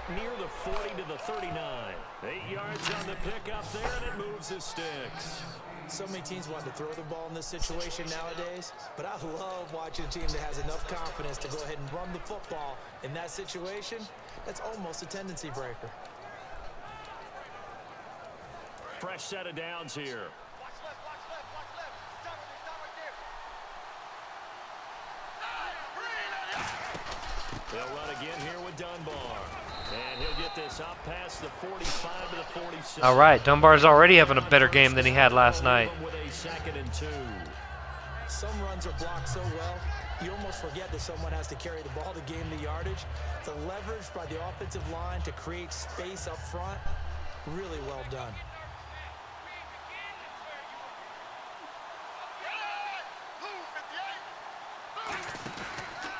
near the 40 to the 39. 8 yards on the pickup there, and it moves the sticks. So many teams want to throw the ball in this situation nowadays, but I love watching a team that has enough confidence to go ahead and run the football. In that situation, that's almost a tendency breaker. Fresh set of downs here. They'll run again here with Dunbar. And he'll get this up past the 45 to the 46. All right, Dunbar's already having a better game than he had last night. With a 2nd and 2. Some runs are blocked so well, you almost forget that someone has to carry the ball to gain the yardage. The leverage by the offensive line to create space up front, really well done.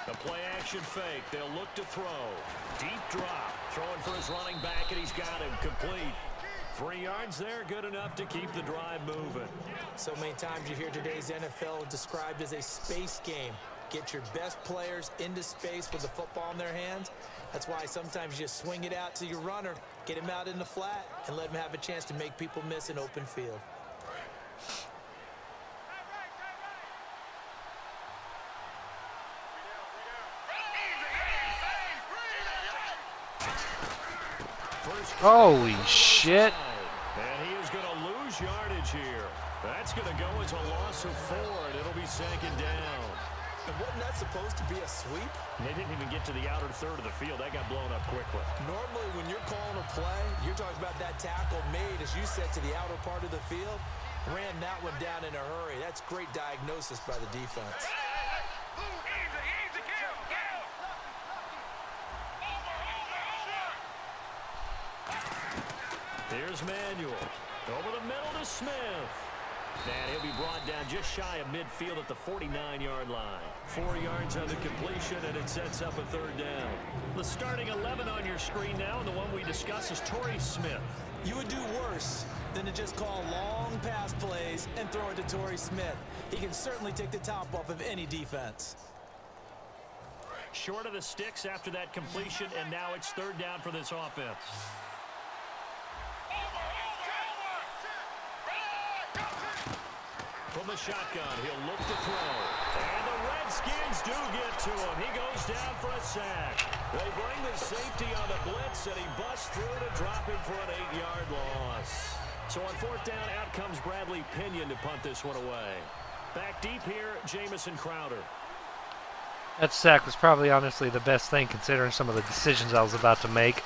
The play action fake. They'll look to throw. Deep drop. Throwing for his running back, and he's got him complete. 3 yards there, good enough to keep the drive moving. So many times you hear today's NFL described as a space game. Get your best players into space with the football in their hands. That's why sometimes you just swing it out to your runner, get him out in the flat, and let him have a chance to make people miss an open field. Holy shit. And he is going to lose yardage here. That's going to go as a loss of 4, and it'll be 2nd down. And wasn't that supposed to be a sweep? They didn't even get to the outer third of the field. That got blown up quickly. Normally, when you're calling a play, you're talking about that tackle made, as you said, to the outer part of the field. Ran that one down in a hurry. That's great diagnosis by the defense. Here's Manuel. Over the middle to Smith. And he'll be brought down just shy of midfield at the 49-yard line. 4 yards on the completion, and it sets up a 3rd down. The starting 11 on your screen now, and the one we discuss is Torrey Smith. You would do worse than to just call long pass plays and throw it to Torrey Smith. He can certainly take the top off of any defense. Short of the sticks after that completion, and now it's 3rd down for this offense. From the shotgun, he'll look to throw. And the Redskins do get to him. He goes down for a sack. They bring the safety on the blitz, and he busts through to drop him for an 8-yard loss. So on 4th down, out comes Bradley Pinion to punt this one away. Back deep here, Jamison Crowder. That sack was probably honestly the best thing considering some of the decisions I was about to make.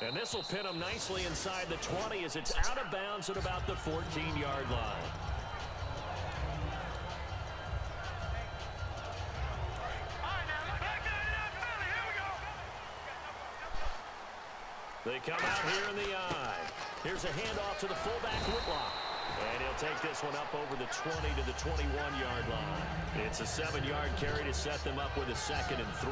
And this will pin him nicely inside the 20 as it's out of bounds at about the 14-yard line. They come out here in the eye. Here's a handoff to the fullback, Whitlock. And he'll take this one up over the 20 to the 21-yard line. It's a 7-yard carry to set them up with a 2nd and 3.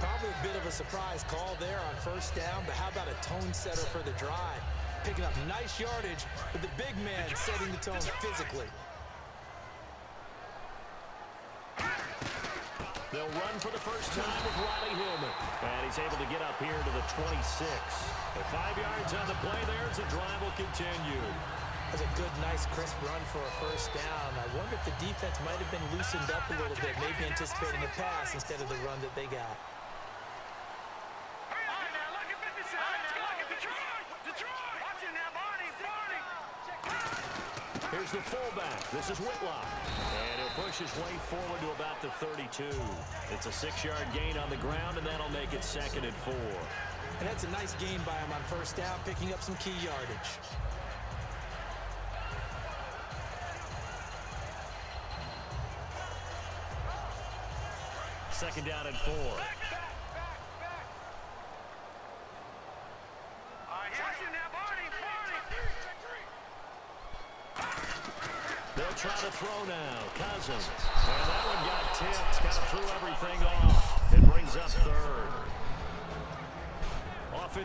Probably a bit of a surprise call there on 1st down, but how about a tone setter for the drive? Picking up nice yardage with the big man setting the tone physically. They'll run for the first time with Riley Hillman. And he's able to get up here to the 26. At 5 yards on the play there as the drive will continue. That's a good, nice, crisp run for a 1st down. I wonder if the defense might have been loosened up a little bit, maybe anticipating a pass instead of the run that they got. Here's the fullback. This is Whitlock. And he'll push his way forward to about the 32. It's a 6-yard gain on the ground, and that'll make it 2nd and 4. And that's a nice gain by him on 1st down, picking up some key yardage. Second down and 4. They'll try to throw now. Cousins. And that one got tipped. Kind of threw everything off. It brings up 3rd.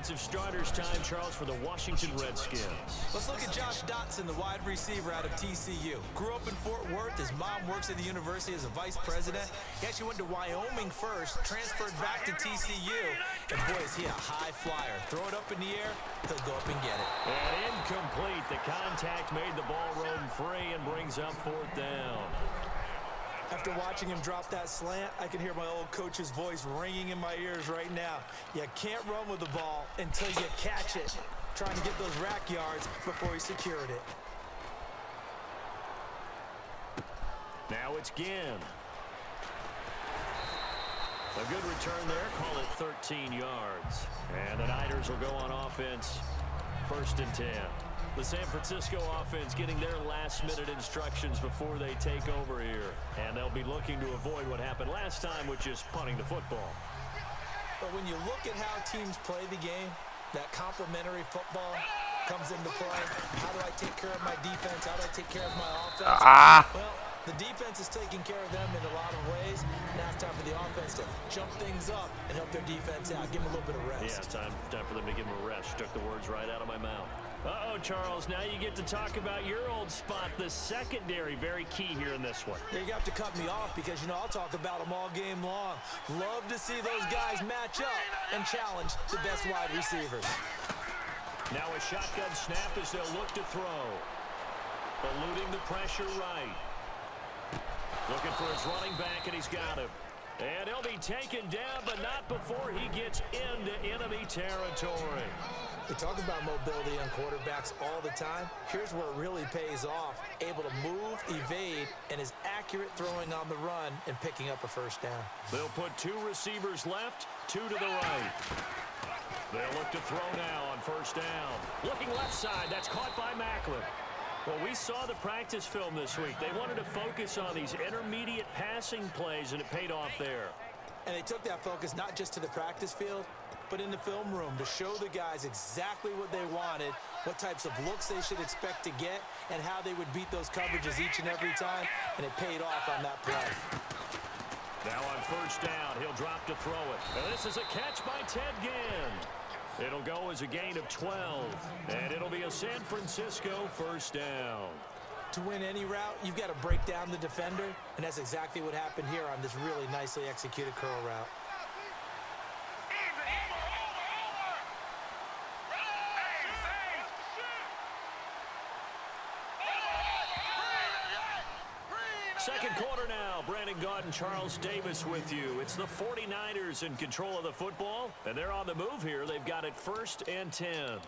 defensive starters time, Charles, for the Washington Redskins. Let's look at Josh Dotson, the wide receiver out of TCU. Grew up in Fort Worth. His mom works at the university as a vice president. He actually went to Wyoming first, transferred back to TCU. And boy, is he a high flyer. Throw it up in the air, he'll go up and get it. And incomplete. The contact made the ball roam free and brings up 4th down. After watching him drop that slant, I can hear my old coach's voice ringing in my ears right now. You can't run with the ball until you catch it. Trying to get those rack yards before he secured it. Now it's Ginn. A good return there. Call it 13 yards. And the Niners will go on offense. 1st and 10. The San Francisco offense getting their last-minute instructions before they take over here. And they'll be looking to avoid what happened last time, which is punting the football. But when you look at how teams play the game, that complementary football comes into play. How do I take care of my defense? How do I take care of my offense? Well, the defense is taking care of them in a lot of ways. Now it's time for the offense to jump things up and help their defense out. Give them a little bit of rest. Yeah, time for them to give them a rest. Took the words right out of my mouth. Uh-oh, Charles, now you get to talk about your old spot, the secondary. Very key here in this one. You have to cut me off because, you know, I'll talk about them all game long. Love to see those guys match up and challenge the best wide receivers. Now a shotgun snap as they'll look to throw. Eluding the pressure right. Looking for his running back, and he's got him. And he'll be taken down, but not before he gets into enemy territory. We talk about mobility on quarterbacks all the time. Here's where it really pays off. Able to move, evade, and is accurate throwing on the run and picking up a 1st down. They'll put 2 receivers left, 2 to the right. They'll look to throw now on 1st down. Looking left side, that's caught by Macklin. Well, we saw the practice film this week. They wanted to focus on these intermediate passing plays, and it paid off there. And they took that focus not just to the practice field, but in the film room to show the guys exactly what they wanted, what types of looks they should expect to get, and how they would beat those coverages each and every time, and it paid off on that play. Now on 1st down, he'll drop to throw it. And this is a catch by Ted Ginn. It'll go as a gain of 12, and it'll be a San Francisco 1st down. To win any route, you've got to break down the defender, and that's exactly what happened here on this really nicely executed curl route. Second quarter now. Brandon Gaudin and Charles Davis with you. It's the 49ers in control of the football, and they're on the move here. They've got it 1st and 10.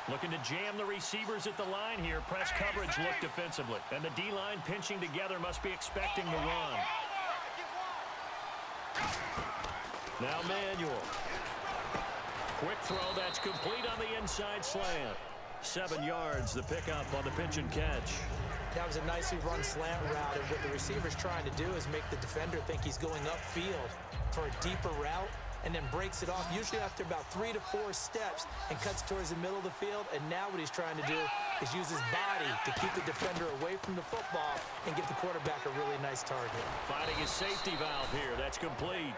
Looking to jam the receivers at the line here. Press coverage look defensively. And the D-line pinching together must be expecting the run. Now Manuel. Quick throw that's complete on the inside slant. 7 yards the pickup on the pitch and catch. That was a nicely run slant route, and what the receiver's trying to do is make the defender think he's going upfield for a deeper route, and then breaks it off, usually after about 3 to 4 steps, and cuts towards the middle of the field. And now what he's trying to do is use his body to keep the defender away from the football and give the quarterback a really nice target. Finding his safety valve here. That's complete.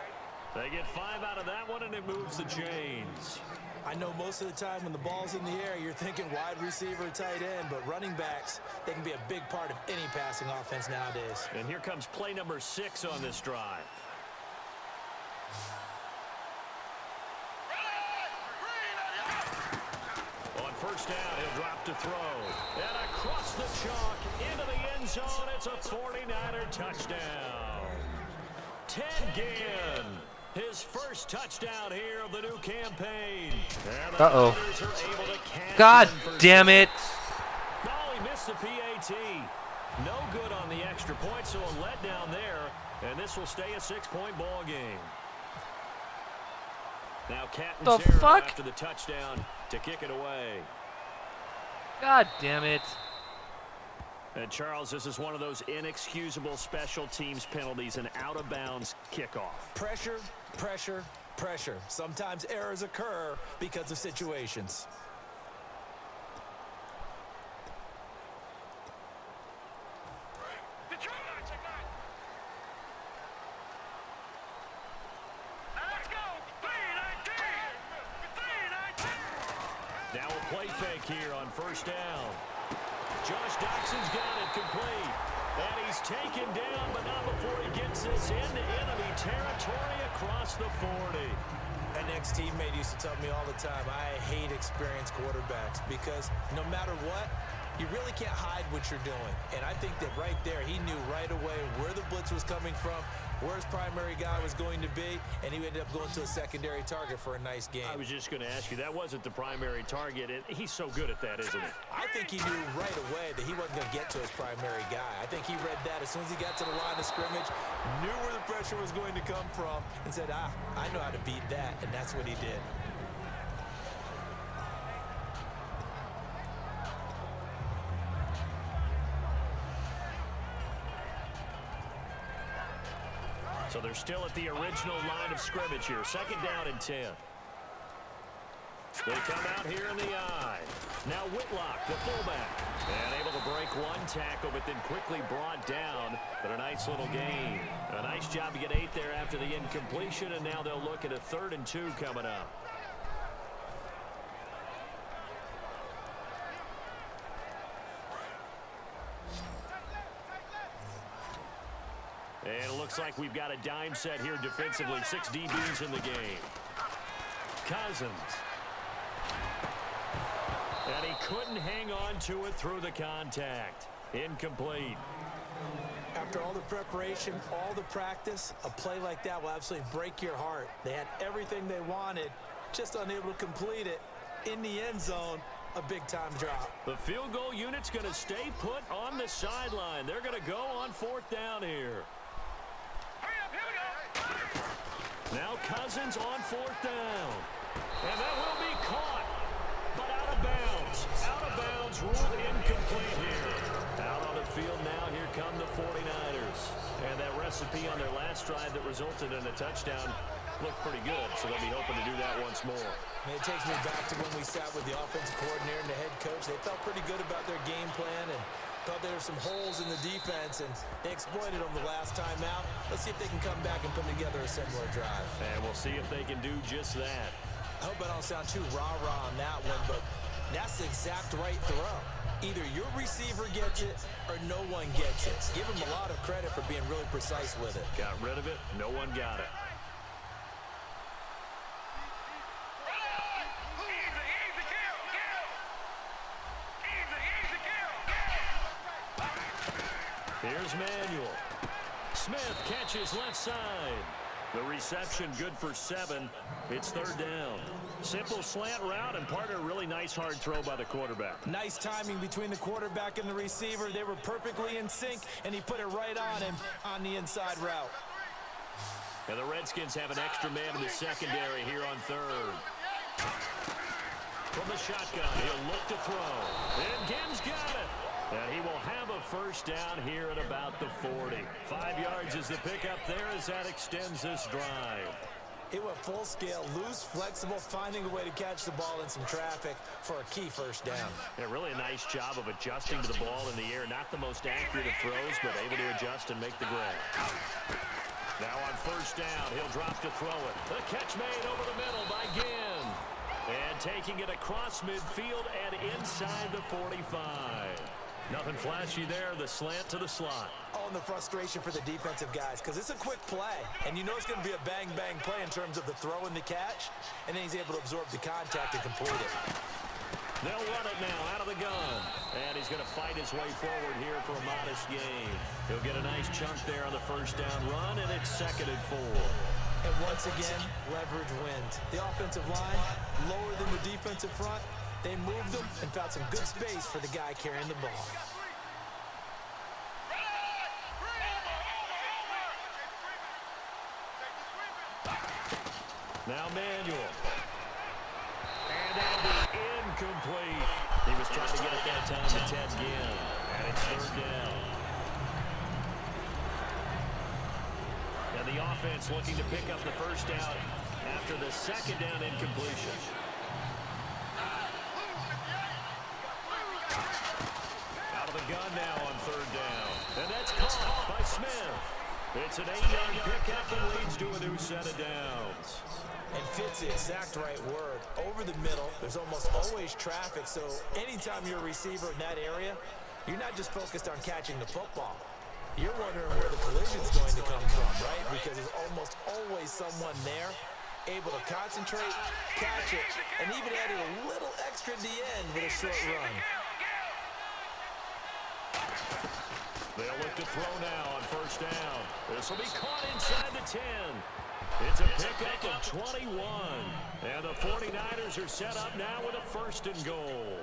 They get 5 out of that one, and it moves the chains. I know most of the time when the ball's in the air, you're thinking wide receiver, tight end, but running backs, they can be a big part of any passing offense nowadays. And here comes play number 6 on this drive. On 1st down, he'll drop to throw. And across the chalk into the end zone. It's a 49er touchdown. Ted Ginn, his first touchdown here of the new campaign. Uh-oh. God damn it. No, he missed the PAT. No good on the extra point, so a letdown there. And this will stay a 6-point ball game. Now Catanzaro after the touchdown to kick it away. God damn it. And Charles, this is one of those inexcusable special teams penalties, an out-of-bounds kickoff. Pressure, pressure, pressure. Sometimes errors occur because of situations. Now a play fake here on first down. Josh Doxson's got it complete. And he's taken down, but not before he gets this into enemy territory across the 40. An ex-teammate used to tell me all the time, I hate experienced quarterbacks because no matter what, you really can't hide what you're doing. And I think that right there, he knew right away where the blitz was coming from, where his primary guy was going to be, and he ended up going to a secondary target for a nice game. I was just going to ask you, that wasn't the primary target. He's so good at that, isn't he? I think he knew right away that he wasn't going to get to his primary guy. I think he read that as soon as he got to the line of scrimmage, knew where the pressure was going to come from, and said, I know how to beat that, and that's what he did. So they're still at the original line of scrimmage here. Second down and 10. They come out here in the eye. Now Whitlock, the fullback. And able to break one tackle, but then quickly brought down. But a nice little gain. A nice job to get 8 there after the incompletion, and now they'll look at a 3rd and 2 coming up. And it looks like we've got a dime set here defensively. 6 DBs in the game. Cousins. And he couldn't hang on to it through the contact. Incomplete. After all the preparation, all the practice, a play like that will absolutely break your heart. They had everything they wanted, just unable to complete it. In the end zone, a big-time drop. The field goal unit's going to stay put on the sideline. They're going to go on 4th down here. Now Cousins on 4th down. And that will be caught. But out of bounds. Out of bounds, ruled incomplete here. Out on the field now, here come the 49ers. And that recipe on their last drive that resulted in a touchdown looked pretty good. So they'll be hoping to do that once more. And it takes me back to when we sat with the offensive coordinator and the head coach. They felt pretty good about their game plan and thought there were some holes in the defense, and they exploited them the last time out. Let's see if they can come back and put together a similar drive. And we'll see if they can do just that. I hope I don't sound too rah-rah on that one, but that's the exact right throw. Either your receiver gets it or no one gets it. Give him a lot of credit for being really precise with it. Got rid of it. No one got it. Here's Manuel. Smith catches left side. The reception good for 7. It's 3rd down. Simple slant route, and partner, really nice hard throw by the quarterback. Nice timing between the quarterback and the receiver. They were perfectly in sync, and he put it right on him on the inside route. And the Redskins have an extra man in the secondary here on 3rd. From the shotgun, he'll look to throw. And Gibbs got it. And he will have a 1st down here at about the 40. 5 yards is the pickup there as that extends this drive. It went full scale, loose, flexible, finding a way to catch the ball in some traffic for a key 1st down. Yeah, really a nice job of adjusting to the ball in the air. Not the most accurate of throws, but able to adjust and make the grab. Now on 1st down, he'll drop to throw it. The catch made over the middle by Ginn. And taking it across midfield and inside the 45. Nothing flashy there, the slant to the slot. Oh, and the frustration for the defensive guys, because it's a quick play, and you know it's going to be a bang-bang play in terms of the throw and the catch, and then he's able to absorb the contact and complete it. They'll run it now out of the gun, and he's going to fight his way forward here for a modest gain. He'll get a nice chunk there on the 1st down run, and it's 2nd and 4. And once again, leverage wins. The offensive line, lower than the defensive front. They moved them and found some good space for the guy carrying the ball. Now Manuel. And that'll be incomplete. He was trying to get it that time to Ted Ginn. And it's 3rd down. And the offense looking to pick up the first down after the second down incompletion. Out of the gun now on third down. And that's caught by Smith. It's an 8-yard pickup and leads to a new set of downs. And fits the exact right word. Over the middle, there's almost always traffic, so anytime you're a receiver in that area, you're not just focused on catching the football. You're wondering where the collision's going to come from, right? Because there's almost always someone there able to concentrate, catch it, and even add a little extra at the end with a short run. They'll look to throw now on first down. This will be caught inside the 10. It's a pickup of 21. And the 49ers are set up now with a first and goal.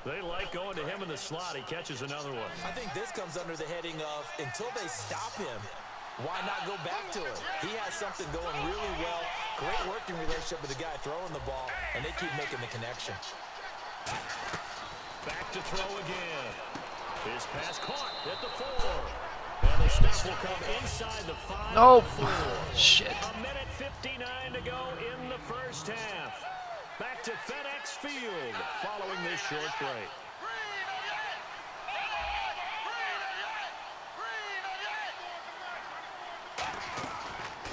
They like going to him in the slot. He catches another one. I think this comes under the heading of until they stop him, why not go back to it? He has something going really well. Great working relationship with the guy throwing the ball, and they keep making the connection. Back to throw again. His pass caught at the 4. And the stop will come inside the 5. Nope. Shit. A minute 59 to go in the first half. Back to FedEx Field following this short break.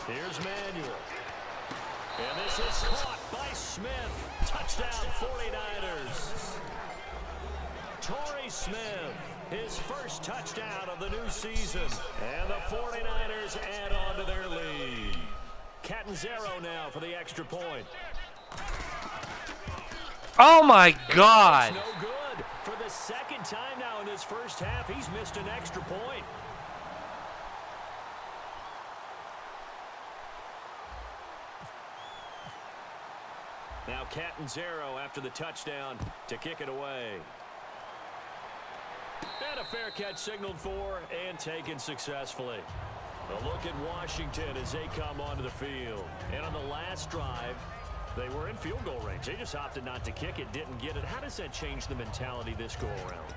Here's Manuel. And this is caught by Smith. Touchdown 49ers. Torrey Smith, his first touchdown of the new season. And the 49ers add on to their lead. Catanzaro now for the extra point. Oh, my God. It's no good. For the second time now in this first half, he's missed an extra point. Now Catanzaro after the touchdown to kick it away. And a fair catch signaled for and taken successfully. A look at Washington as they come onto the field. And on the last drive, they were in field goal range. They just opted not to kick it, didn't get it. How does that change the mentality this go around?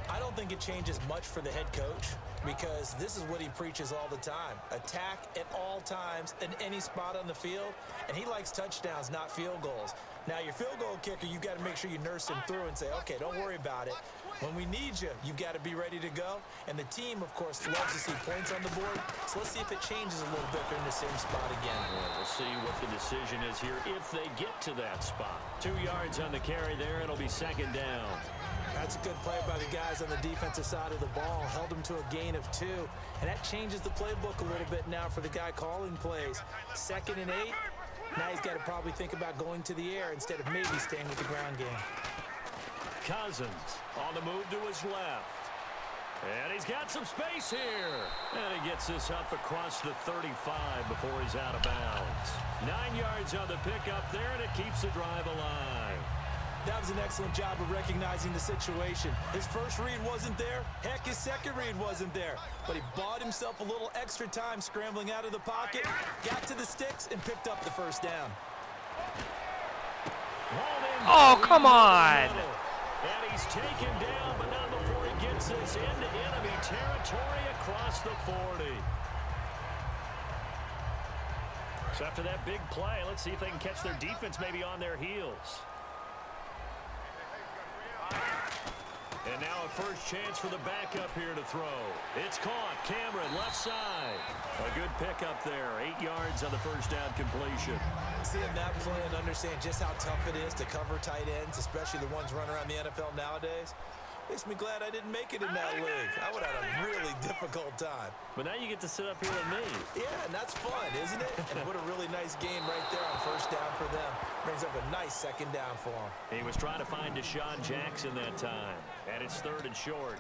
I don't think it changes much for the head coach because this is what he preaches all the time. Attack at all times in any spot on the field, and he likes touchdowns, not field goals. Now, your field goal kicker, you've got to make sure you nurse him through and say, okay, don't worry about it. When we need you, you've got to be ready to go. And the team, of course, loves to see points on the board. So let's see if it changes a little bit. They're in the same spot again. Well, we'll see what the decision is here if they get to that spot. 2 yards on the carry there. It'll be second down. That's a good play by the guys on the defensive side of the ball. Held him to a gain of 2. And that changes the playbook a little bit now for the guy calling plays. 2nd and 8. Now he's got to probably think about going to the air instead of maybe staying with the ground game. Cousins on the move to his left. And he's got some space here. And he gets this up across the 35 before he's out of bounds. 9 yards on the pickup there, and it keeps the drive alive. That was an excellent job of recognizing the situation. His first read wasn't there. Heck, his second read wasn't there. But he bought himself a little extra time scrambling out of the pocket, got to the sticks, and picked up the first down. Oh, come on. And he's taken down, but not before he gets this into enemy territory across the 40. So after that big play, let's see if they can catch their defense maybe on their heels. And now a first chance for the backup here to throw. It's caught. Cameron, left side. A good pickup there. 8 yards on the first down completion. Seeing that play and understand just how tough it is to cover tight ends, especially the ones running around the NFL nowadays, makes me glad I didn't make it in that league. I would have had a really difficult time. But now you get to sit up here with me. Yeah, and that's fun, isn't it? And what a really nice game right there on first down for them. Brings up a nice second down for him. He was trying to find Deshaun Jackson that time. And it's 3rd and short.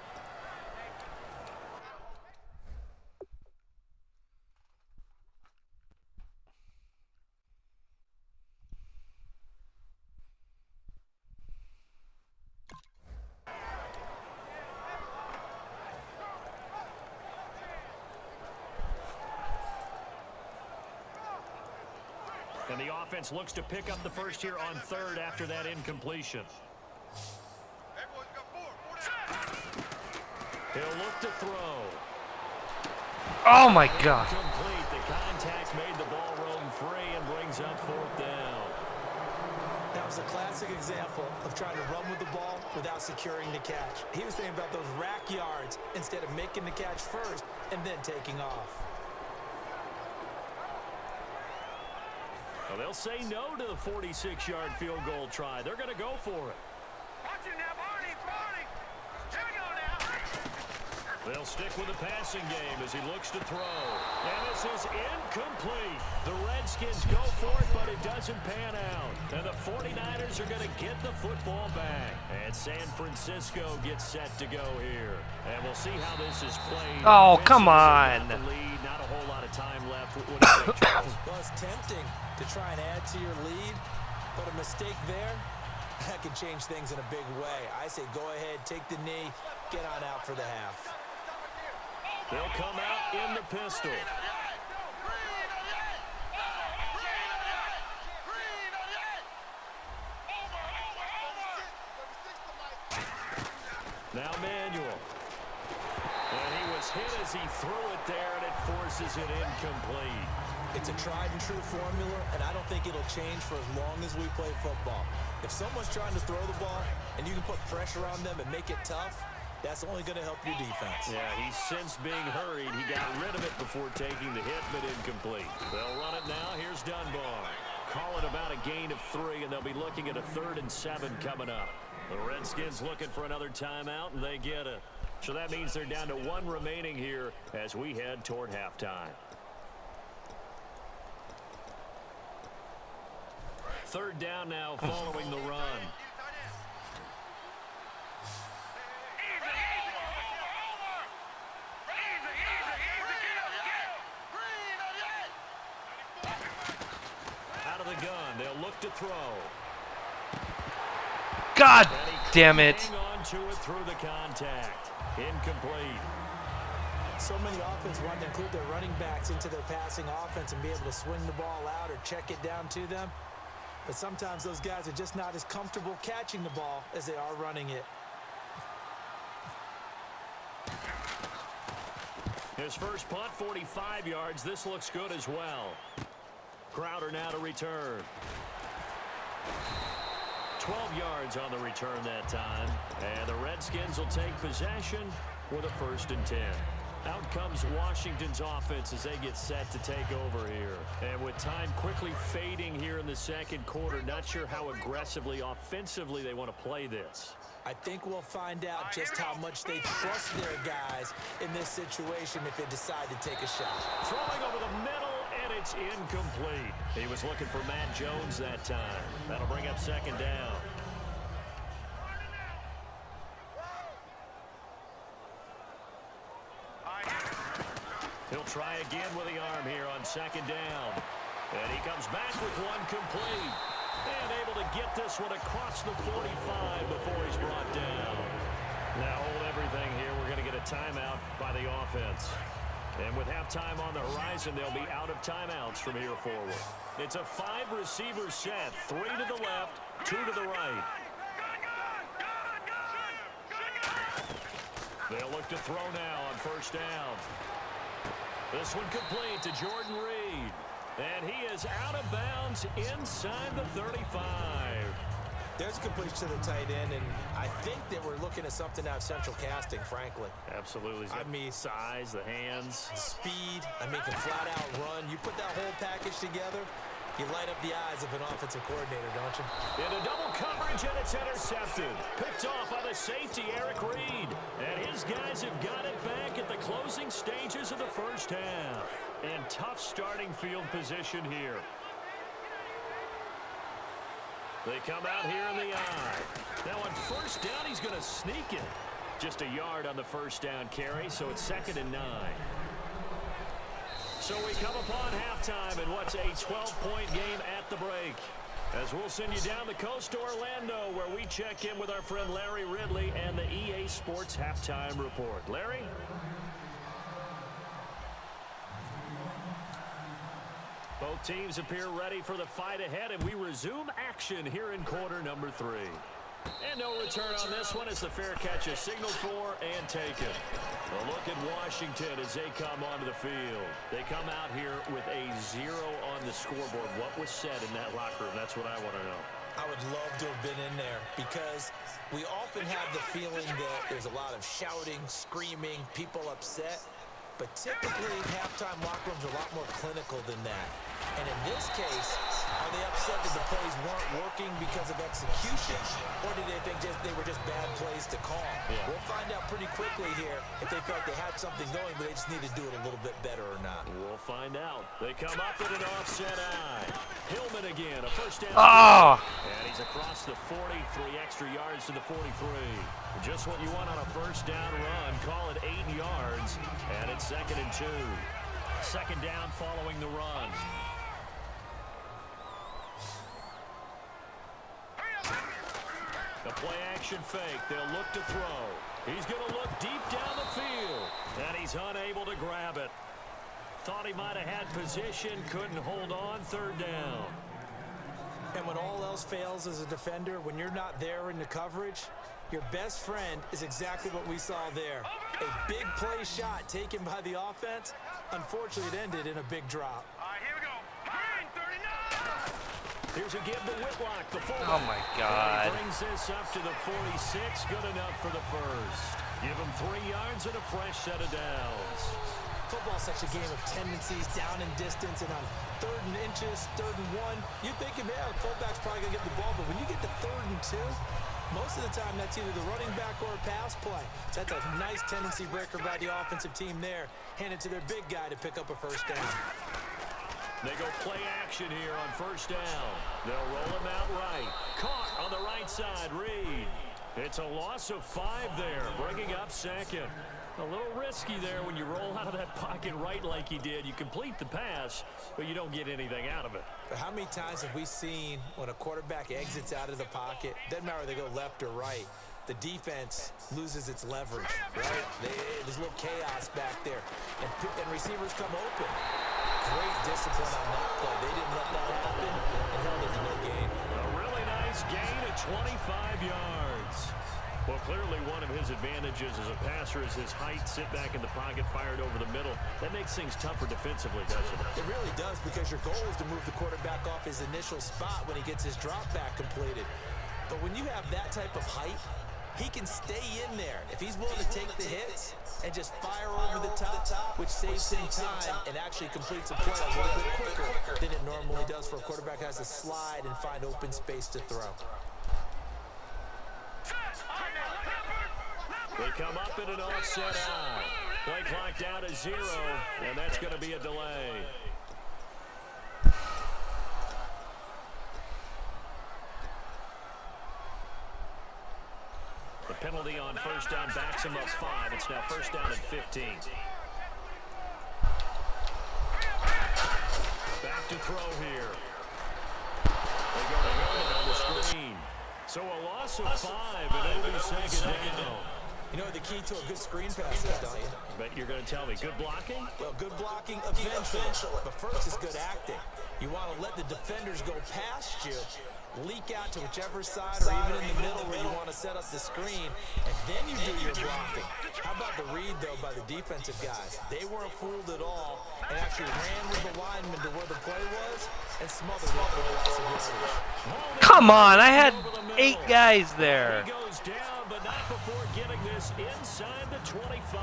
And the offense looks to pick up the first here on 3rd after that incompletion. He'll look to throw. Oh, my God. Complete. The contact made the ball roam free and brings up fourth down. That was a classic example of trying to run with the ball without securing the catch. He was thinking about those rack yards instead of making the catch first and then taking off. Well, they'll say no to the 46-yard field goal try. They're going to go for it. Watch it now, Barney! Here we go now! They'll stick with the passing game as he looks to throw. And this is incomplete. The Redskins go for it, but it doesn't pan out. And the 49ers are going to get the football back. And San Francisco gets set to go here. And we'll see how this is played. Oh, come on. The lead, not a whole lot of time left. What do you think, Charles? Well, it's tempting to try and add to your lead, but a mistake there, that could change things in a big way. I say go ahead, take the knee, get on out for the half. They'll come out in the pistol. Now Manuel. And he was hit as he threw it there, and it forces it incomplete. It's a tried-and-true formula, and I don't think it'll change for as long as we play football. If someone's trying to throw the ball and you can put pressure on them and make it tough, that's only going to help your defense. Yeah, he's since being hurried. He got rid of it before taking the hit, but incomplete. They'll run it now. Here's Dunbar. Call it about a gain of 3, and they'll be looking at a 3rd and 7 coming up. The Redskins looking for another timeout, and they get it. So that means they're down to 1 remaining here as we head toward halftime. 3rd down now following the run. Out of the gun, they'll look to throw. God damn it. Hang on to it through the contact. Incomplete. So many offenses want to include their running backs into their passing offense and be able to swing the ball out or check it down to them. But sometimes those guys are just not as comfortable catching the ball as they are running it. His first punt, 45 yards. This looks good as well. Crowder now to return. 12 yards on the return that time. And the Redskins will take possession with a 1st and 10. Out comes Washington's offense as they get set to take over here. And with time quickly fading here in the 2nd quarter, not sure how aggressively, offensively they want to play this. I think we'll find out just how much they trust their guys in this situation if they decide to take a shot. Throwing over the middle, and it's incomplete. He was looking for Matt Jones that time. That'll bring up 2nd down. He'll try again with the arm here on 2nd down. And he comes back with one complete. And able to get this one across the 45 before he's brought down. Now hold everything here. We're going to get a timeout by the offense. And with halftime on the horizon, they'll be out of timeouts from here forward. It's a 5-receiver set. 3 to the left, 2 to the right. They'll look to throw now on 1st down. This one complete to Jordan Reed. And he is out of bounds inside the 35. There's a completion to the tight end, and I think that we're looking at something out of central casting, frankly. Absolutely. I mean, size, the hands. Speed, can flat out run. You put that whole package together, you light up the eyes of an offensive coordinator, don't you? In a double coverage, and it's intercepted. Picked off by the safety, Eric Reed. And his guys have got it back at the closing stages of the 1st half. And tough starting field position here. They come out here in the eye. Now on 1st down, he's going to sneak it. Just a yard on the 1st down carry, so it's 2nd and 9. So we come upon halftime in what's a 12-point game at the break. As we'll send you down the coast to Orlando, where we check in with our friend Larry Ridley and the EA Sports Halftime Report. Larry? Both teams appear ready for the fight ahead, and we resume action here in quarter number 3. And no return on this one as the fair catch is signaled for and taken. A look at Washington as they come onto the field. They come out here with a 0 on the scoreboard. What was said in that locker room? That's what I want to know. I would love to have been in there because we often have the feeling that there's a lot of shouting, screaming, people upset. But typically, halftime locker rooms are a lot more clinical than that. And in this case, are they upset that the plays weren't working because of execution? Or did they think they were just bad plays to call? Yeah. We'll find out pretty quickly here if they felt they had something going, but they just need to do it a little bit better or not. We'll find out. They come up in an offset eye. Hillman again, a first down. Oh! And he's across the 40, 3 extra yards to the 43. Just what you want on a first down run. Call it 8 yards, and it's 2nd and 2. Second down following the run. The play action fake. They'll look to throw. He's going to look deep down the field, and he's unable to grab it. Thought he might have had position, couldn't hold on. 3rd down. And when all else fails as a defender, when you're not there in the coverage, your best friend is exactly what we saw there. A big play shot taken by the offense. Unfortunately, it ended in a big drop. All right, here we go. Green, 39. Here's a give to Whitlock, the fullback. Oh, my God. And he brings this up to the 46. Good enough for the first. Give him 3 yards and a fresh set of downs. Football's such a game of tendencies, down in distance, and on 3rd and inches, 3rd and 1, you're thinking, man, the fullback's probably going to get the ball. But when you get to 3rd and 2, most of the time that's either the running back or a pass play. So that's a nice tendency breaker by the offensive team there. Hand it to their big guy to pick up a first down. They go play action here on first down. They'll roll him out right. Caught on the right side, Reed. It's a loss of 5 there, bringing up 2nd. A little risky there when you roll out of that pocket right like he did. You complete the pass, but you don't get anything out of it. But how many times have we seen when a quarterback exits out of the pocket, doesn't matter whether they go left or right, the defense loses its leverage, right? There's a little chaos back there, and receivers come open. Great discipline on that play. They didn't let that happen and held it to no gain. A really nice gain of 25 yards. Well, clearly one of his advantages as a passer is his height, sit back in the pocket, fired over the middle. That makes things tougher defensively, doesn't it? It really does, because your goal is to move the quarterback off his initial spot when he gets his drop back completed. But when you have that type of height, he can stay in there. If he's willing to take the hits and just fire over the top, which saves him time and actually completes a play a little bit quicker than it normally does for a quarterback who has to slide and find open space to throw. They come up in an offset eye. Play clock down to 0, and that's going to be a delay. The penalty on first down backs him up 5. It's now first down and 15. Back to throw here. They go to Hillman on the screen. So a loss of 5, and it'll be 2nd down. You know what the key to a good screen pass is, don't you? But you're going to tell me, good blocking? Well, good blocking eventually, but first is good acting. You want to let the defenders go past you, leak out to whichever side or even in the middle where you want to set up the screen, and then you do your blocking. How about the read, though, by the defensive guys? They weren't fooled at all and actually ran with the lineman to where the play was and smothered it for a loss of yardage. Come on, I had 8 guys there. He goes down, but not before getting this inside the 25.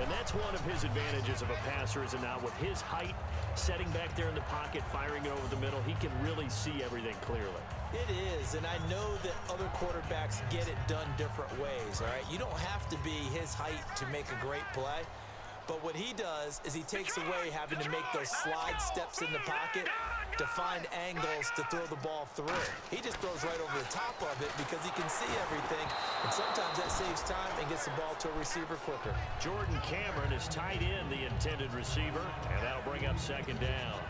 And that's one of his advantages of a passer, is now with his height, setting back there in the pocket, firing it over the middle, he can really see everything clearly. It is, and I know that other quarterbacks get it done different ways, all right? You don't have to be his height to make a great play, but what he does is he takes away having to make those slide steps in the pocket to find angles to throw the ball through. He just throws right over the top of it because he can see everything, and sometimes that saves time and gets the ball to a receiver quicker. Jordan Cameron is tied in the intended receiver, and that'll bring up 2nd down.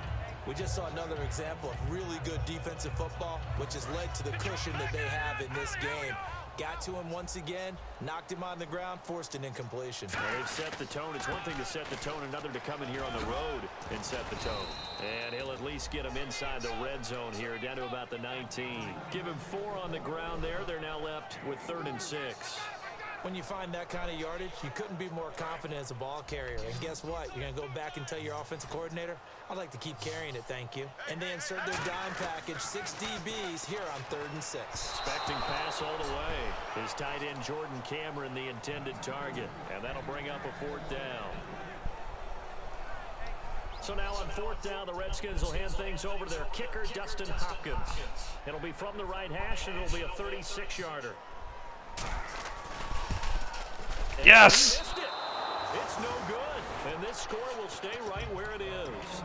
We just saw another example of really good defensive football, which has led to the cushion that they have in this game. Got to him once again, knocked him on the ground, forced an incompletion. Well, they've set the tone. It's one thing to set the tone, another to come in here on the road and set the tone. And he'll at least get him inside the red zone here, down to about the 19. Give him 4 on the ground there. They're now left with 3rd and 6. When you find that kind of yardage, you couldn't be more confident as a ball carrier. And guess what? You're going to go back and tell your offensive coordinator, I'd like to keep carrying it, thank you. And they insert their dime package, 6 DBs here on 3rd and 6. Expecting pass all the way. His tight end, Jordan Cameron, the intended target. And that'll bring up a 4th down. So now on 4th down, the Redskins will hand things over to their kicker, Dustin Hopkins. It'll be from the right hash, and it'll be a 36-yarder. Yes! He missed it. It's no good. And this score will stay right where it is.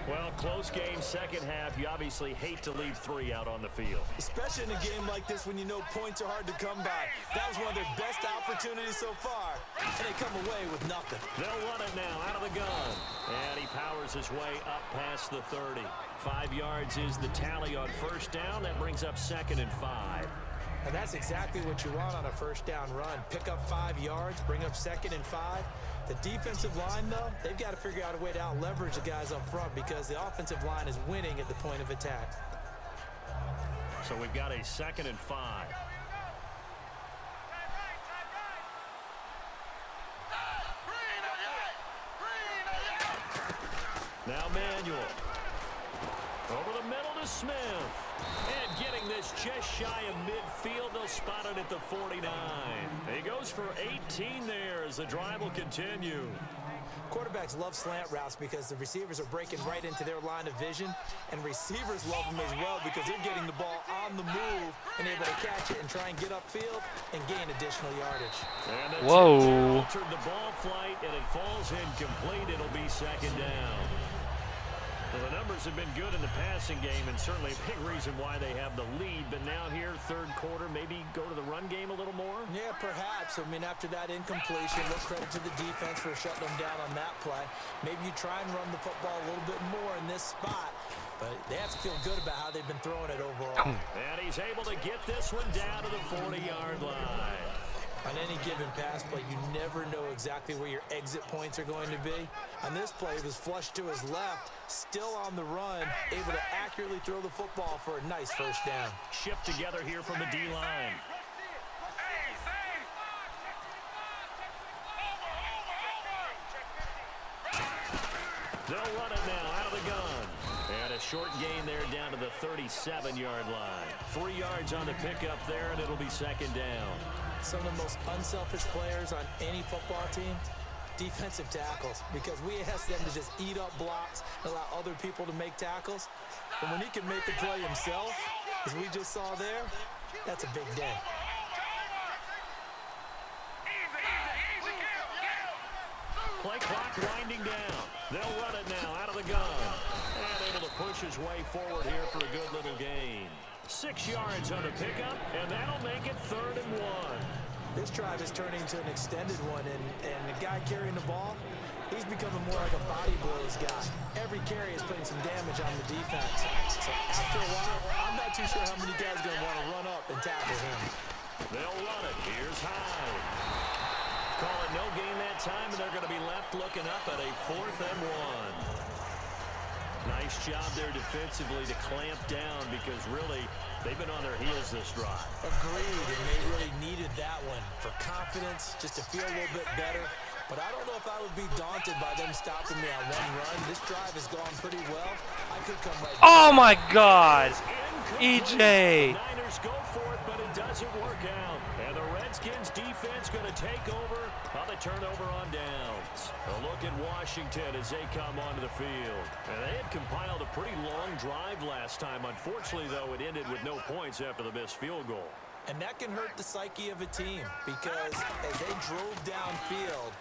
Well, close game, second half. You obviously hate to leave 3 out on the field. Especially in a game like this when you know points are hard to come by. That was one of their best opportunities so far. And they come away with nothing. They'll run it now out of the gun. And he powers his way up past the 30. 5 yards is the tally on 1st down. That brings up 2nd and 5. And that's exactly what you want on a 1st down run. Pick up 5 yards, bring up 2nd and 5. The defensive line, though, they've got to figure out a way to out-leverage the guys up front because the offensive line is winning at the point of attack. So we've got a 2nd and 5. Now Manuel. Over the middle to Smith. And getting this just shy of midfield. They'll spot it at the 49. He goes for 18 there as the drive will continue. Quarterbacks love slant routes because the receivers are breaking right into their line of vision, and receivers love them as well because they're getting the ball on the move and able to catch it and try and get upfield and gain additional yardage. And Whoa. altered the ball flight, and it falls incomplete. It'll be 2nd down. Well, the numbers have been good in the passing game, and certainly a big reason why they have the lead. But now here, 3rd quarter, maybe go to the run game a little more? Yeah, perhaps. I mean, after that incompletion, no credit to the defense for shutting them down on that play. Maybe you try and run the football a little bit more in this spot. But they have to feel good about how they've been throwing it overall. And he's able to get this one down to the 40-yard line. On any given pass play, you never know exactly where your exit points are going to be. On this play, it was flushed to his left, still on the run, able to accurately throw the football for a nice 1st down. Shift together here from the D-line. They'll run it now out of the gun. And a short gain there down to the 37-yard line. 3 yards on the pickup there, and it'll be 2nd down. Some of the most unselfish players on any football team, defensive tackles, because we ask them to just eat up blocks and allow other people to make tackles. But when he can make the play himself, as we just saw there, that's a big day. Play clock winding down. They'll run it now out of the gun. And able to push his way forward here for a good little gain. 6 yards on the pickup, and that'll make it 3rd and 1. This drive is turning into an extended one, and the guy carrying the ball, he's becoming more like a body blows guy. Every carry is putting some damage on the defense. So after a while, I'm not too sure how many guys are going to want to run up and tackle him. They'll run it. Here's Hyde. Call it no gain that time, and they're going to be left looking up at a 4th and 1. Nice job there defensively to clamp down because really they've been on their heels this drive. Agreed, and they really needed that one for confidence, just to feel a little bit better. But I don't know if I would be daunted by them stopping me on one run. This drive has gone pretty well. I could come right back. Oh my God! EJ! Niners go for it, but it doesn't work out. And the Redskins defense going to take over on the turnover on downs. A look at Washington as they come onto the field. And they had compiled a pretty long drive last time. Unfortunately, though, it ended with no points after the missed field goal. And that can hurt the psyche of a team because as they drove downfield,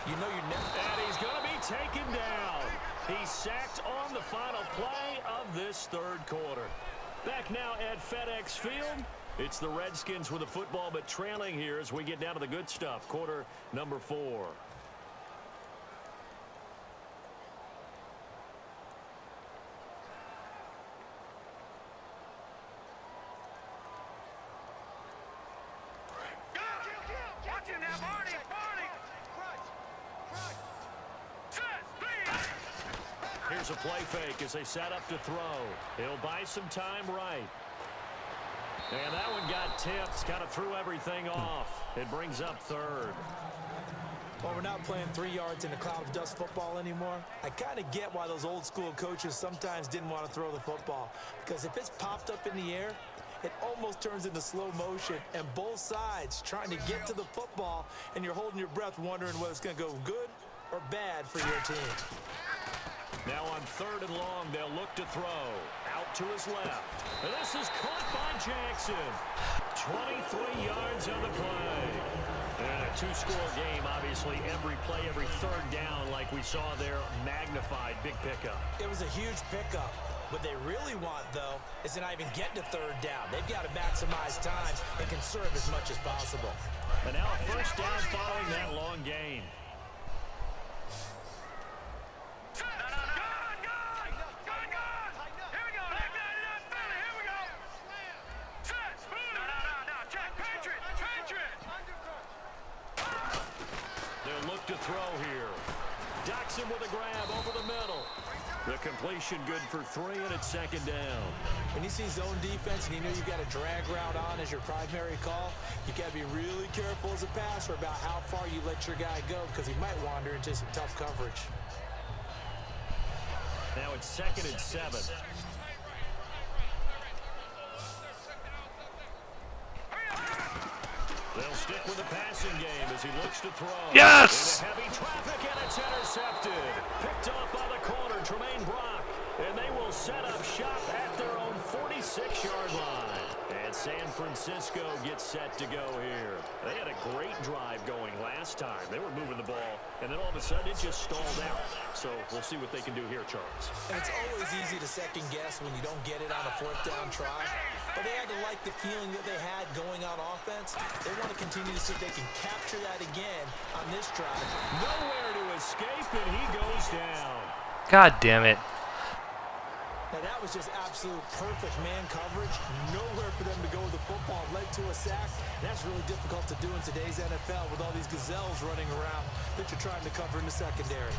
you know you're never... And he's going to be taken down. He's sacked on the final play of this 3rd quarter. Back now at FedEx Field. It's the Redskins with the football, but trailing here as we get down to the good stuff. Quarter number 4. Here's a play fake as they set up to throw. He'll buy some time right. And that one got tipped, kind of threw everything off. It brings up third. Well, we're not playing 3 yards in a cloud of dust football anymore. I kind of get why those old school coaches sometimes didn't want to throw the football. Because if it's popped up in the air, it almost turns into slow motion. And both sides trying to get to the football, and you're holding your breath wondering whether it's going to go good or bad for your team. Now on 3rd and long, they'll look to throw. Out to his left. And this is caught by Jackson. 23 yards on the play. And a 2-score game, obviously. Every play, every 3rd down, like we saw there, magnified. Big pickup. It was a huge pickup. What they really want, though, is to not even get to 3rd down. They've got to maximize time and conserve as much as possible. And now a 1st down following that long gain. To throw here. Jackson with a grab over the middle. The completion good for 3, and it's 2nd down. When you see zone defense and you know you've got a drag route on as your primary call, you got to be really careful as a passer about how far you let your guy go because he might wander into some tough coverage. Now it's 2nd and 7. They'll stick with the passing game as he looks to throw. Yes! Into heavy traffic, and it's intercepted. Picked off by the corner, Tremaine Brock. And they will set up shop at their own 46-yard line. And San Francisco gets set to go here. They had a great drive going last time. They were moving the ball, and then all of a sudden it just stalled out. So we'll see what they can do here, Charles. And it's always easy to second guess when you don't get it on a 4th down try. But they had to like the feeling that they had going on offense. They want to continue to see if they can capture that again on this drive. Nowhere to escape, and he goes down. God damn it. Now that was just absolute perfect man coverage. Nowhere for them to go with the football. Led to a sack. That's really difficult to do in today's NFL with all these gazelles running around that you're trying to cover in the secondary.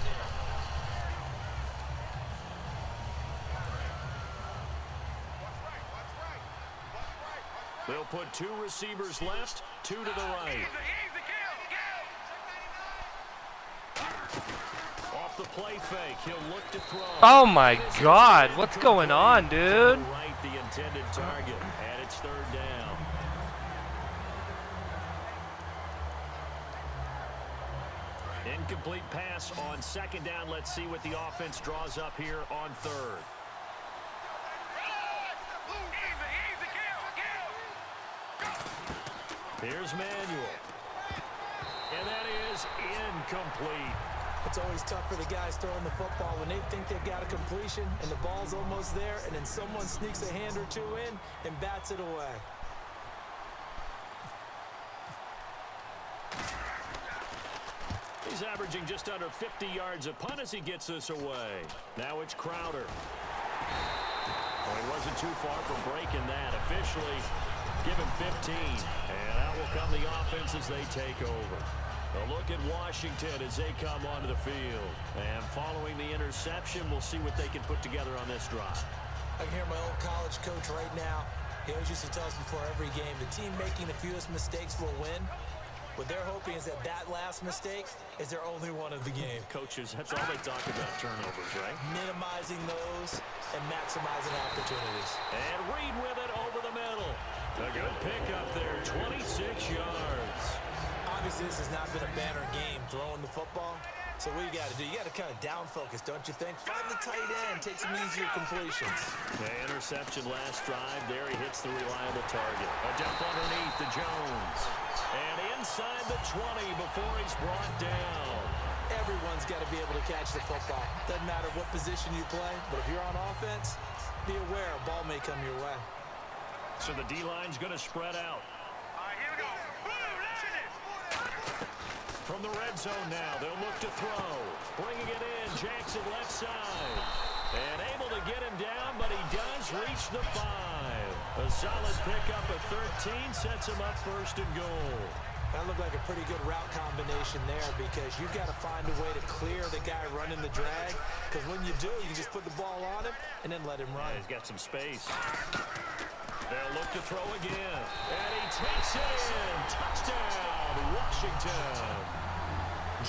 They'll put 2 receivers left, 2 to the right. Off the play fake, he'll look to throw. Oh my God, what's going on, dude? Right, the intended target, and it's 3rd down. Incomplete pass on 2nd down. Let's see what the offense draws up here on 3rd. Here's Manuel. And that is incomplete. It's always tough for the guys throwing the football when they think they've got a completion and the ball's almost there, and then someone sneaks a hand or 2 in and bats it away. He's averaging just under 50 yards a punt as he gets this away. Now it's Crowder. Well, he wasn't too far from breaking that. Officially, give him 15. And out will come the offense as they take over. A look at Washington as they come onto the field. And following the interception, we'll see what they can put together on this drive. I can hear my old college coach right now. He always used to tell us before every game, the team making the fewest mistakes will win. What they're hoping is that that last mistake is their only one of the game. Coaches, that's all they talk about, turnovers, right? Minimizing those and maximizing opportunities. And Reed with it over the middle. A good pickup there, 26 yards. Obviously, this has not been a banner game throwing the football. So what you got to do, you got to kind of down focus, don't you think? Find the tight end, take some easier completions. The interception last drive. There he hits the reliable target. A dump underneath to Jones. And inside the 20 before he's brought down. Everyone's got to be able to catch the football. Doesn't matter what position you play, but if you're on offense, be aware a ball may come your way. So the D-line's going to spread out. All right, here we go. From the red zone now, they'll look to throw. Bringing it in, Jackson left side. And able to get him down, but he does reach the 5. A solid pickup of 13 sets him up 1st and goal. That looked like a pretty good route combination there because you've got to find a way to clear the guy running the drag, because when you do, you just put the ball on him and then let him run. Yeah, he's got some space. They'll look to throw again. And he takes it in. Touchdown, Washington.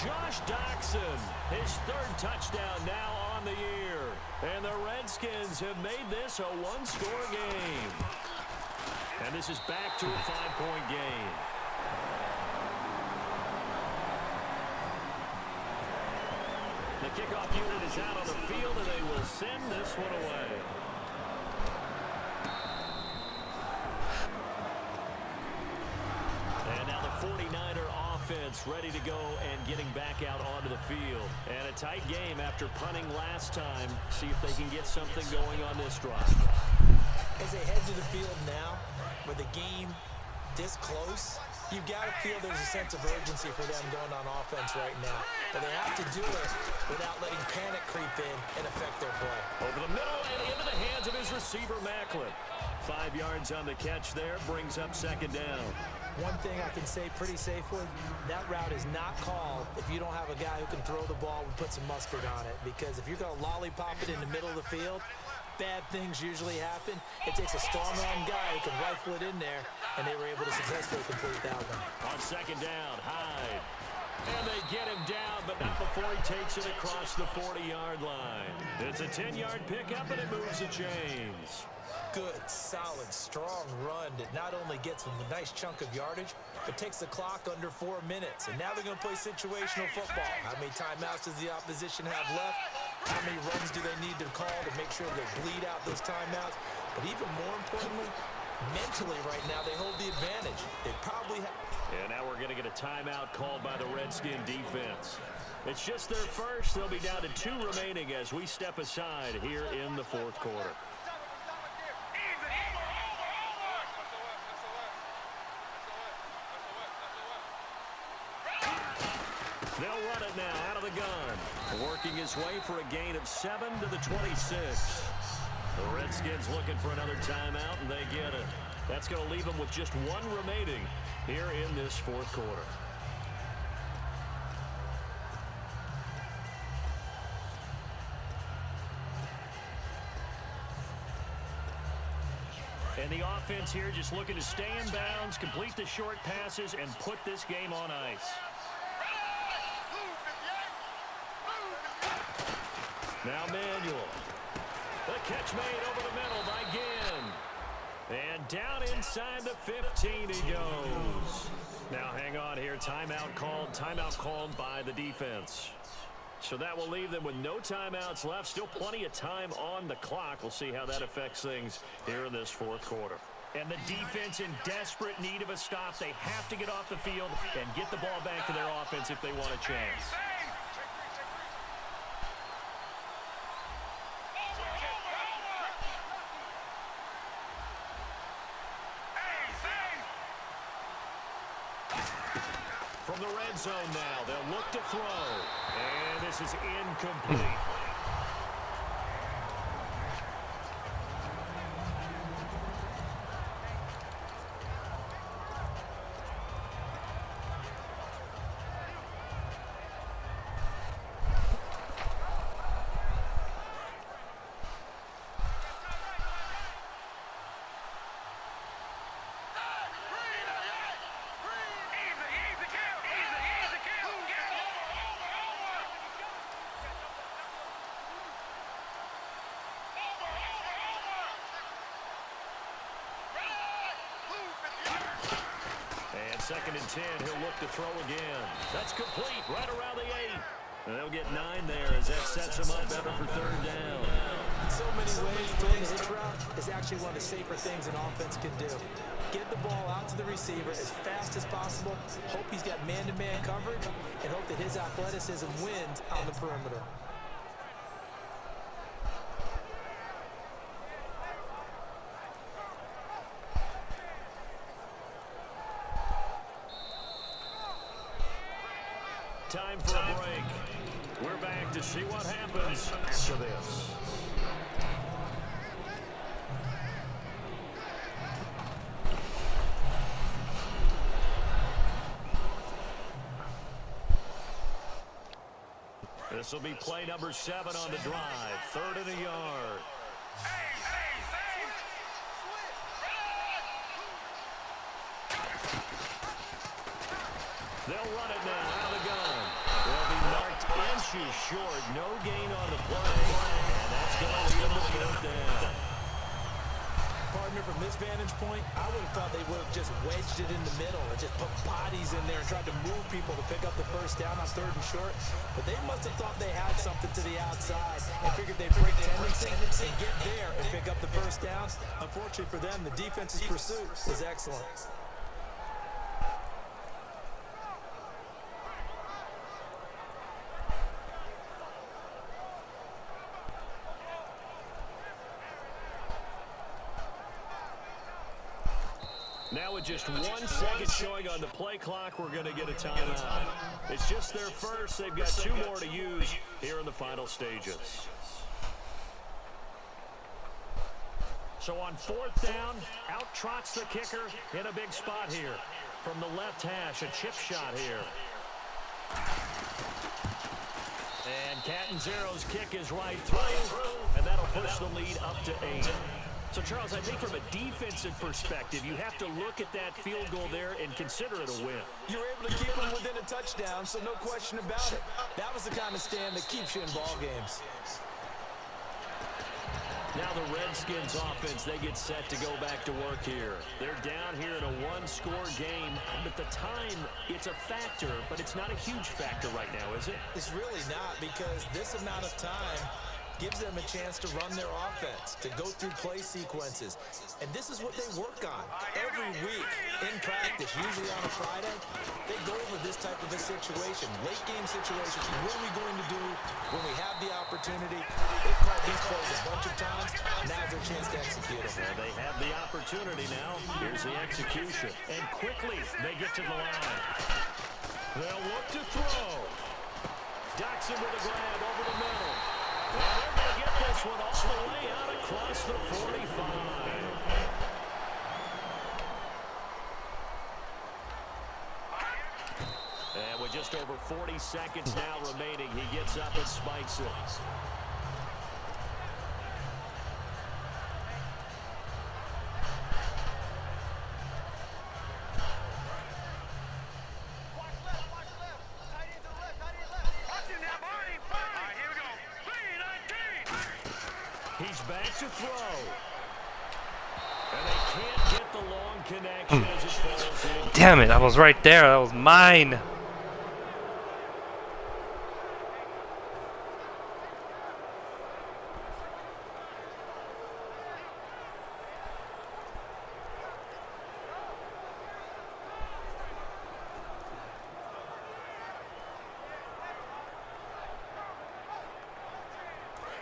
Josh Doxson, his third touchdown now on the year. And the Redskins have made this a one-score game. And this is back to a 5-point game. The kickoff unit is out on the field, and they will send this one away. And now the 49er offense ready to go and getting back out onto the field. And a tight game after punting last time. See if they can get something going on this drive. As they head to the field now, with the game this close, you've got to feel there's a sense of urgency for them going on offense right now. But they have to do it without letting panic creep in and affect their play. Over the middle and into the hands of his receiver, Macklin. 5 yards on the catch there, brings up second down. One thing I can say pretty safely, that route is not called if you don't have a guy who can throw the ball and put some mustard on it. Because if you're going to lollipop it in the middle of the field, bad things usually happen. It takes a strong-arm guy who can rifle it in there, and they were able to successfully complete that one. On second down, Hyde. And they get him down, but not before he takes it across the 40-yard line. It's a 10-yard pickup, and it moves the chains. Good, solid, strong run that not only gets them a nice chunk of yardage, but takes the clock under 4 minutes. And now they're going to play situational football. How many timeouts does the opposition have left? How many runs do they need to call to make sure they bleed out those timeouts? But even more importantly, mentally right now, they hold the advantage. They probably have... And now we're going to get a timeout called by the Redskin defense. It's just their first. They'll be down to 2 remaining as we step aside here in the fourth quarter. They'll run it now out of the gun. Working his way for a gain of 7 to the 26. The Redskins looking for another timeout, and they get it. That's going to leave them with just 1 remaining here in this fourth quarter. And the offense here just looking to stay in bounds, complete the short passes, and put this game on ice. Now Manuel. The catch made over the middle by Ginn. And down inside the 15 he goes. Now hang on here. Timeout called by the defense. So that will leave them with no timeouts left. Still plenty of time on the clock. We'll see how that affects things here in this fourth quarter. And the defense in desperate need of a stop. They have to get off the field and get the ball back to their offense if they want a chance. From the red zone now, they'll look to throw. And this is incomplete. Second and 10, he'll look to throw again. That's complete, right around the 8. And they'll get 9 there as that sets him up better for third down. In so many ways, throwing a hitch route is actually one of the safer things an offense can do. Get the ball out to the receiver as fast as possible, hope he's got man-to-man coverage, and hope that his athleticism wins on the perimeter. Time for a break. We're back to see what happens after this. This will be play number 7 on the drive. 3rd and a yard. They'll run it now out of the gun. They'll be marked inches short. No gain on the play. And that's going to lead them to 4th down. Partner, from this vantage point, I would have thought they would have just wedged it in the middle and just put bodies in there and tried to move people to pick up the 1st down on 3rd and short. But they must have thought they had something to the outside and figured they'd break tendency and get there and pick up the 1st down. Unfortunately for them, the defense's pursuit was excellent. Now with just 1 second showing on the play clock, we're going to get a timeout. It's just their first. They've got 2 more to use here in the final stages. So on 4th down, out trots the kicker in a big spot here. From the left hash, a chip shot here. And Catanzaro's kick is right through, and that'll push the lead up to 8. So, Charles, I think from a defensive perspective, you have to look at that field goal there and consider it a win. You're able to keep them within a touchdown, so no question about it. That was the kind of stand that keeps you in ball games. Now the Redskins offense, they get set to go back to work here. They're down here in a 1-score game, but the time, it's a factor, but it's not a huge factor right now, is it? It's really not, because this amount of time gives them a chance to run their offense, to go through play sequences. And this is what they work on every week in practice, usually on a Friday. They go over this type of a situation, late game situation. What are we going to do when we have the opportunity? They've called these plays a bunch of times. Now's their chance to execute them. Well, they have the opportunity now. Here's the execution. And quickly, they get to the line. They'll look to throw. Doxson with a grab over the middle. And they're going to get this one all the way out across the 45. And with just over 40 seconds now remaining, he gets up and spikes it. He's back to throw. And they can't get the long connection as it falls in. Damn it, I was right there. That was mine.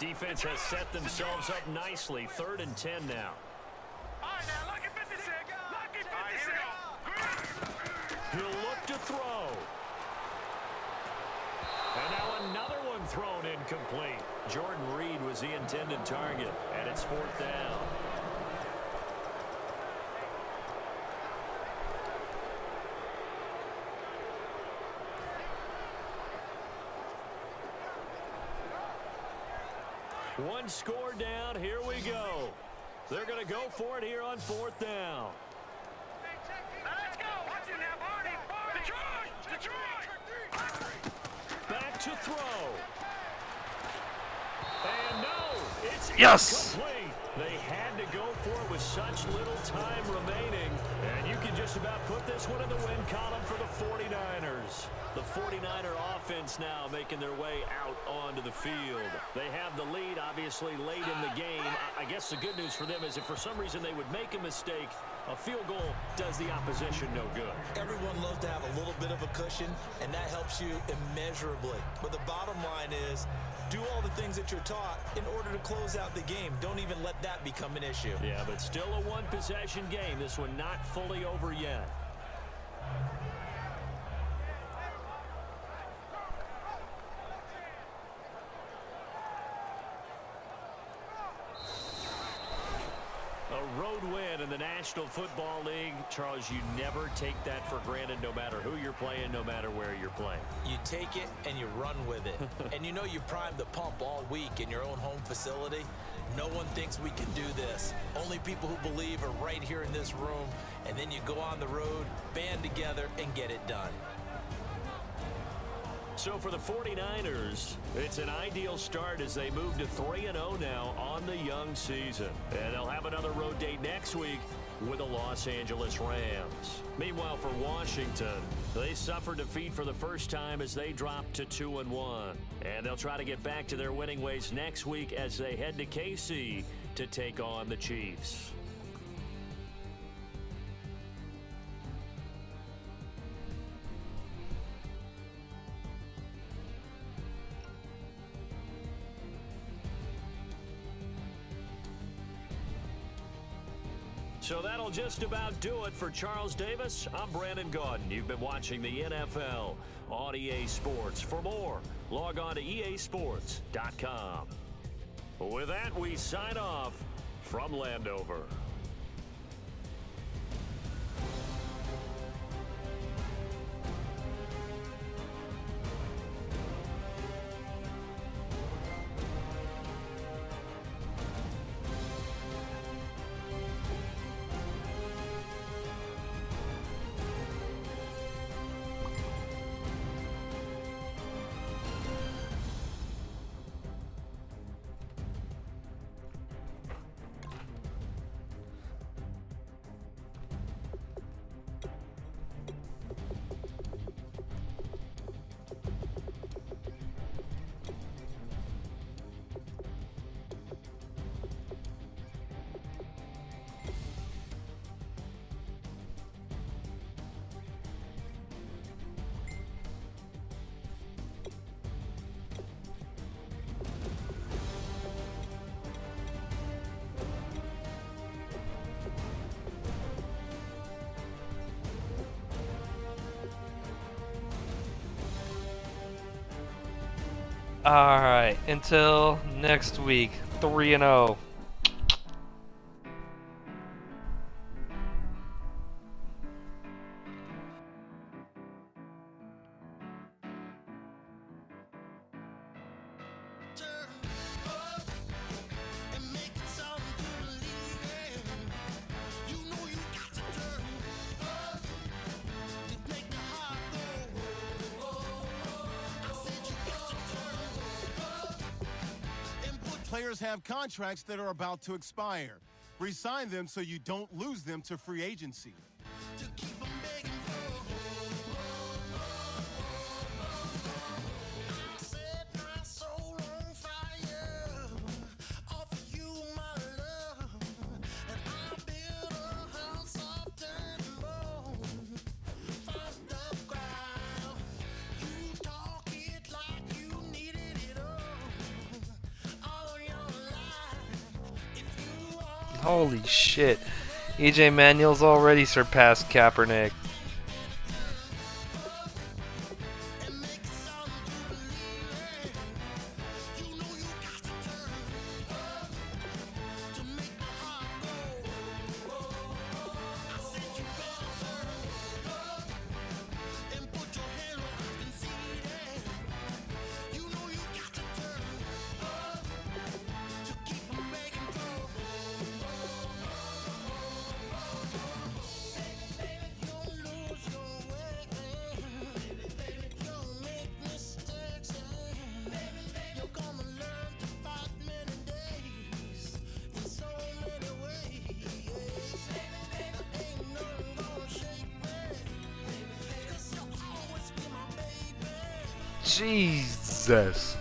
Defense has set themselves up nicely. 3rd and 10 now. All right, now, look at 56. Look at 56. He'll look to throw. And now another one thrown incomplete. Jordan Reed was the intended target, and it's 4th down. One score down. Here we go. They're going to go for it here on 4th down. Let's go. Watch it now, Barney. Detroit. Back to throw. And no, it's Yes. incomplete. They had to go for it with such little time remaining. And you can just about put this one in the win column for the 49ers. The 49er offense now making their way out onto the field. They have the lead, obviously, late in the game. I guess the good news for them is if for some reason they would make a mistake, a field goal does the opposition no good. Everyone loves to have a little bit of a cushion, and that helps you immeasurably. But the bottom line is, do all the things that you're taught in order to close out the game. Don't even let that become an issue. Yeah, but still a one-possession game. This one not fully over yet. A road win in the National Football League. Charles, you never take that for granted no matter who you're playing, no matter where you're playing. You take it and you run with it. And you know you primed the pump all week in your own home facility. No one thinks we can do this. Only people who believe are right here in this room. And then you go on the road, band together, and get it done. So for the 49ers, it's an ideal start as they move to 3-0 now on the young season. And they'll have another road date next week with the Los Angeles Rams. Meanwhile, for Washington, they suffered defeat for the first time as they dropped to 2-1. And they'll try to get back to their winning ways next week as they head to KC to take on the Chiefs. So that'll just about do it for Charles Davis. I'm Brandon Gaudin. You've been watching the NFL on EA Sports. For more, log on to easports.com. With that, we sign off from Landover. All right, until next week, 3-0. Players have contracts that are about to expire. Resign them so you don't lose them to free agency. Holy shit. EJ Manuel's already surpassed Kaepernick. Jesus.